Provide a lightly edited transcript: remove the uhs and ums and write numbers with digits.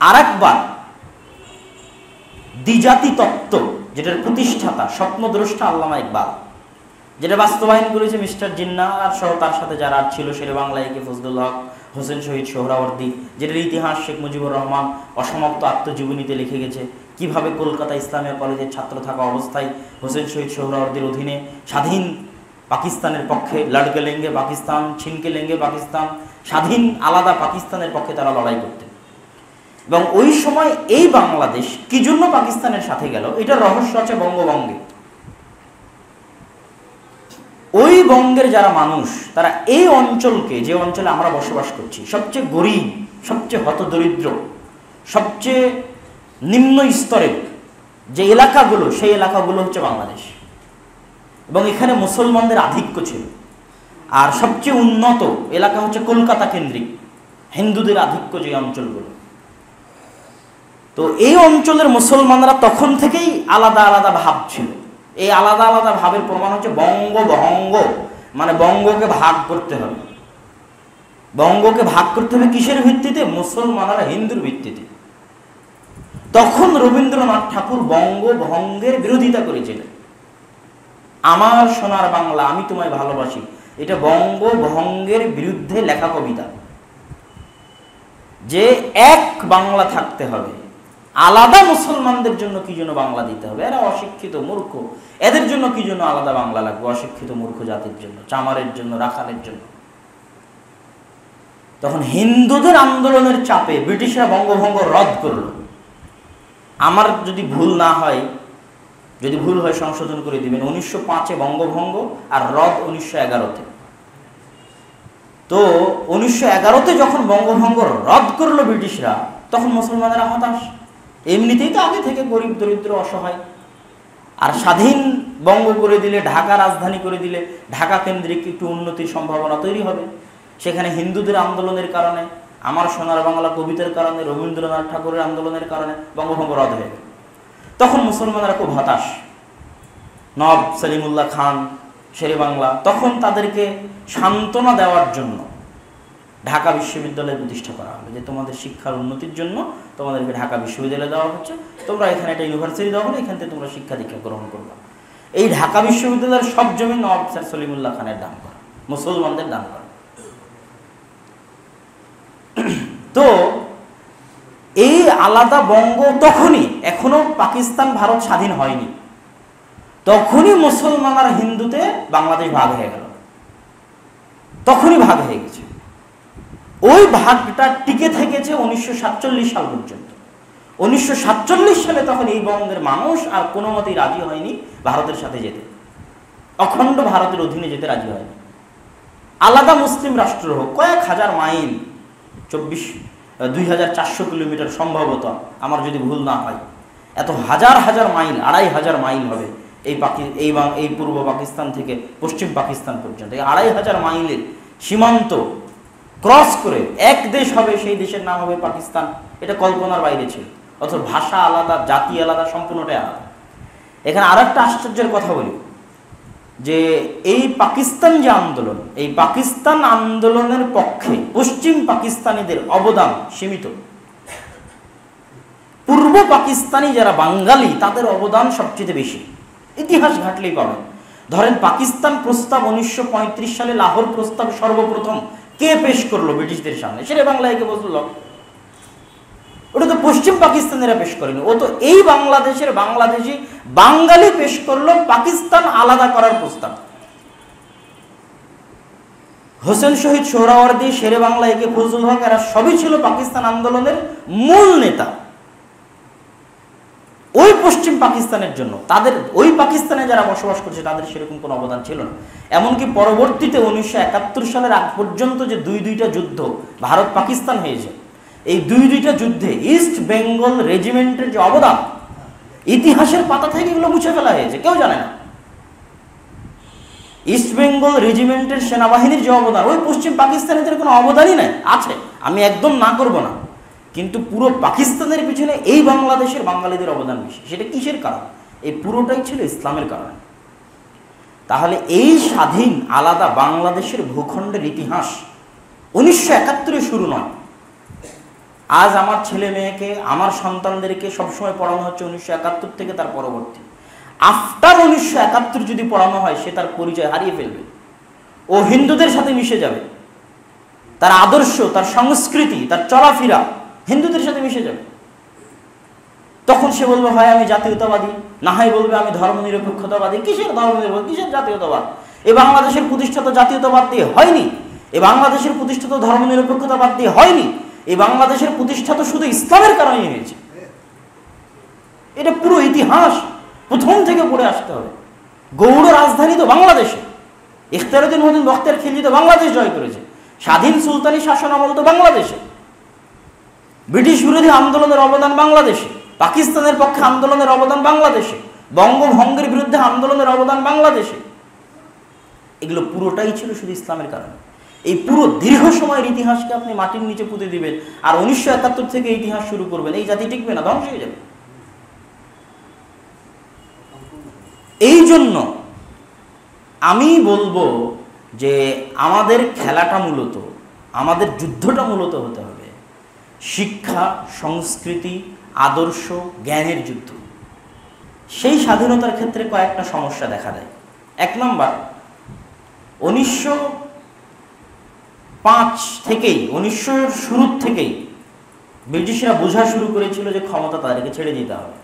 আর একবার দ্বিজাতি তত্ত্ব, যেটার প্রতিষ্ঠাতা স্বপ্নদ্রষ্টা আল্লামা ইকবাল, যেটা বাস্তবায়ন করেছে মিস্টার জিন্নাহ আর সহ তার সাথে যারা ছিল, শেরে বাংলা একে ফজলুল হক, হোসেন শহীদ সোহরাওয়ার্দী, যেটার ইতিহাস শেখ মুজিবুর রহমান অসমাপ্ত আত্মজীবনীতে লিখে গেছে, কিভাবে কলকাতা ইসলামিয়া কলেজের ছাত্র থাকা অবস্থায় হোসেন শহীদ সোহরাওয়ার্দীর অধীনে স্বাধীন পাকিস্তানের পক্ষে লড়কে লেঙ্গে পাকিস্তান, ছিনকে লেঙ্গে পাকিস্তান, স্বাধীন আলাদা পাকিস্তানের পক্ষে তারা লড়াই করতেন। এবং ওই সময় এই বাংলাদেশ কি জন্য পাকিস্তানের সাথে গেল, এটার রহস্য আছে বঙ্গভঙ্গে। ওই বঙ্গের যারা মানুষ, তারা এই অঞ্চলকে, যে অঞ্চলে আমরা বসবাস করছি, সবচেয়ে গরিব, সবচেয়ে হতদরিদ্র, সবচেয়ে নিম্ন স্তরের যে এলাকাগুলো, সেই এলাকাগুলো হচ্ছে বাংলাদেশ। এবং এখানে মুসলমানদের আধিক্য ছিল। আর সবচেয়ে উন্নত এলাকা হচ্ছে কলকাতা কেন্দ্রিক হিন্দুদের আধিক্য যে অঞ্চলগুলো। তো এই অঞ্চলের মুসলমানরা তখন থেকেই আলাদা আলাদা ভাব ছিল। এই আলাদা আলাদা ভাবের প্রমাণ হচ্ছে বঙ্গভঙ্গ, মানে বঙ্গকে ভাগ করতে হবে। বঙ্গকে ভাগ করতে হবে কিসের ভিত্তিতে? মুসলমানরা হিন্দুর ভিত্তিতে। তখন রবীন্দ্রনাথ ঠাকুর বঙ্গভঙ্গের বিরোধিতা করেছিলেন। আমার সোনার বাংলা আমি তোমায় ভালোবাসি, এটা বঙ্গভঙ্গের বিরুদ্ধে লেখা কবিতা। যে এক বাংলা থাকতে হবে, আলাদা মুসলমানদের জন্য কি জন্য বাংলা দিতে হবে? এরা অশিক্ষিত মূর্খ, এদের জন্য কি জন্য আলাদা বাংলা লাগবে? অশিক্ষিত মূর্খ জাতির জন্য, চামারের জন্য, রাখালের জন্য। তখন হিন্দুদের আন্দোলনের চাপে ব্রিটিশরা বঙ্গভঙ্গ রদ করল। আমার যদি ভুল না হয়, যদি ভুল হয় সংশোধন করে দিবেন, 1905-এ বঙ্গভঙ্গ আর রদ 1911-তে। তো 1911-তে যখন বঙ্গভঙ্গ রদ করলো ব্রিটিশরা, তখন মুসলমানেরা হতাশ। এমনিতেই তো আগে থেকে গরিব দরিদ্র অসহায়। আর স্বাধীন বঙ্গ করে দিলে, ঢাকা রাজধানী করে দিলে, ঢাকা কেন্দ্রিক একটু উন্নতির সম্ভাবনা তৈরি হবে। সেখানে হিন্দুদের আন্দোলনের কারণে, আমার সোনার বাংলা কবিতার কারণে, রবীন্দ্রনাথ ঠাকুরের আন্দোলনের কারণে বঙ্গভঙ্গ রদ হয়ে গেল। তখন মুসলমানেরা খুব হতাশ। নবাব সলিমুল্লাহ খান, শেরে বাংলা, তখন তাদেরকে সান্ত্বনা দেওয়ার জন্য ঢাকা বিশ্ববিদ্যালয় প্রতিষ্ঠা করা হলো, যে তোমাদের শিক্ষার উন্নতির জন্য তোমাদেরকে ঢাকা বিশ্ববিদ্যালয় দেওয়া হচ্ছে, তোমরা এখানে একটা ইউনিভার্সিটি দেওয়া হলো, এখান থেকে তোমরা শিক্ষা দীক্ষা গ্রহণ করবা। এই ঢাকা বিশ্ববিদ্যালয়ের সব জমি নবাব স্যার সলিমুল্লাহ খানের দান করা, মুসলমানদের দান করা। তো এই আলাদা বঙ্গ তখনই, এখনো পাকিস্তান ভারত স্বাধীন হয়নি, তখনই মুসলমান আর হিন্দুতে বাংলাদেশ ভাগ হয়ে গেল, তখনই ভাগ হয়ে গেছে। ওই ভাগটা টিকে থেকেছে 1947 সাল পর্যন্ত। 1947 সালে তখন এই বঙ্গের মানুষ আর কোনো মতেই রাজি হয়নি ভারতের সাথে যেতে, অখণ্ড ভারতের অধীনে যেতে রাজি হয়নি। আলাদা মুসলিম রাষ্ট্র হোক, কয়েক হাজার মাইল, 2400 কিলোমিটার সম্ভবত, আমার যদি ভুল না হয়, এত হাজার হাজার মাইল, 2500 মাইল হবে এই পূর্ব পাকিস্তান থেকে পশ্চিম পাকিস্তান পর্যন্ত। এই 2500 মাইলের সীমান্ত ক্রস করে এক দেশ হবে, সেই দেশের নাম হবে পাকিস্তান। এটা কল্পনার বাইরে ছিল। অথচ ভাষা আলাদা, জাতি আলাদা, সম্পূর্ণটাই আলাদা। এখানে আর একটা আশ্চর্যের কথা বলি, যে এই পাকিস্তান যে আন্দোলন, এই পাকিস্তান আন্দোলনের পক্ষে পশ্চিম পাকিস্তানিদের অবদান সীমিত। পূর্ব পাকিস্তানি যারা বাঙালি, তাদের অবদান সবচেয়ে বেশি। ইতিহাস ঘাটলেই পাবেন। ধরেন পাকিস্তান প্রস্তাব 1935 সালে লাহোর প্রস্তাব সর্বপ্রথম কে পেশ করলো ব্রিটিশদের সামনে? শেরে বাংলা একে ফজলুল হক। ওটা তো পশ্চিম পাকিস্তানিরা পেশ করেনি, ও তো এই বাংলাদেশের বাংলাদেশি বাঙালি পেশ করলো পাকিস্তান আলাদা করার প্রস্তাব। হোসেন শহীদ সোহরাওয়ার্দী, শেরে বাংলা একে ফজলুল হক, এরা সবই ছিল পাকিস্তান আন্দোলনের মূল নেতা। ওই পশ্চিম পাকিস্তানের জন্য, তাদের ওই পাকিস্তানে যারা বসবাস করছে, তাদের সেরকম কোনো অবদান ছিল না। এমনকি পরবর্তীতে 1971 সালের আগ পর্যন্ত যে দুইটা যুদ্ধ ভারত পাকিস্তান হয়েছে, এই দুইটা যুদ্ধে ইস্ট বেঙ্গল রেজিমেন্টের যে অবদান, ইতিহাসের পাতা থেকে এগুলো মুছে ফেলা হয়েছে, কেউ জানে না। ইস্ট বেঙ্গল রেজিমেন্টের সেনাবাহিনীর যে অবদান, ওই পশ্চিম পাকিস্তানিদের কোনো অবদানই নাই। আছে, আমি একদম না করব না, কিন্তু পুরো পাকিস্তানের পিছনে এই বাংলাদেশের বাঙালিদের অবদান বেশি। সেটা কিসের কারণ? এই পুরোটাই ছিল ইসলামের কারণে। তাহলে এই স্বাধীন আলাদা বাংলাদেশের ভূখণ্ডের ইতিহাস 1971-এ শুরু নয়। আজ আমার ছেলে মেয়েকে, আমার সন্তানদেরকে সবসময় পড়ানো হচ্ছে 1971 থেকে তার পরবর্তী। আফটার 1971 যদি পড়ানো হয়, সে তার পরিচয় হারিয়ে ফেলবে। ও হিন্দুদের সাথে মিশে যাবে, তার আদর্শ, তার সংস্কৃতি, তার চলাফেরা হিন্দুদের সাথে মিশে যাবে। তখন সে বলবে হয় আমি জাতীয়তাবাদী, না হয় বলবে আমি ধর্মনিরপেক্ষতাবাদী। কিসের ধর্মনিরপেক্ষ, কিসের জাতীয়তাবাদ? এ বাংলাদেশের প্রতিষ্ঠা তো জাতীয়তাবাদ দিয়ে হয়নি, এ বাংলাদেশের প্রতিষ্ঠা তো ধর্মনিরপেক্ষতাবাদ দিয়ে হয়নি, এই বাংলাদেশের প্রতিষ্ঠা তো শুধু ইসলামের কারণেই হয়েছে। এটা পুরো ইতিহাস প্রথম থেকে পড়ে আসতে হবে। গৌড় রাজধানী তো বাংলাদেশে, ইখতিয়ারউদ্দিন মতিন বখতিয়ার খিলজি তো বাংলাদেশ জয় করেছে, স্বাধীন সুলতানি শাসন আমল তো বাংলাদেশে, ব্রিটিশ বিরোধী আন্দোলনের অবদান বাংলাদেশে, পাকিস্তানের পক্ষে আন্দোলনের অবদান বাংলাদেশে, বঙ্গভঙ্গের বিরুদ্ধে আন্দোলনের অবদান বাংলাদেশে। এগুলো পুরোটাই ছিল শুধু ইসলামের কারণে। এই পুরো দীর্ঘ সময়ের ইতিহাসকে আপনি মাটির নিচে পুঁতে দিবেন, আর 1971 থেকে ইতিহাস শুরু করবেন, এই জাতি টিকবে না, ধ্বংস হয়ে যাবে। এই জন্য আমি বলবো যে আমাদের খেলাটা মূলত, আমাদের যুদ্ধটা মূলত হতে হবে শিক্ষা, সংস্কৃতি, আদর্শ, জ্ঞানের যুদ্ধ। সেই স্বাধীনতার ক্ষেত্রে কয়েকটা সমস্যা দেখা দেয়। 1 নম্বর, 1905 থেকেই, 1900-র শুরু থেকেই ব্রিটিশরা বোঝা শুরু করেছিল যে ক্ষমতা তাদেরকে ছেড়ে দিতে হবে।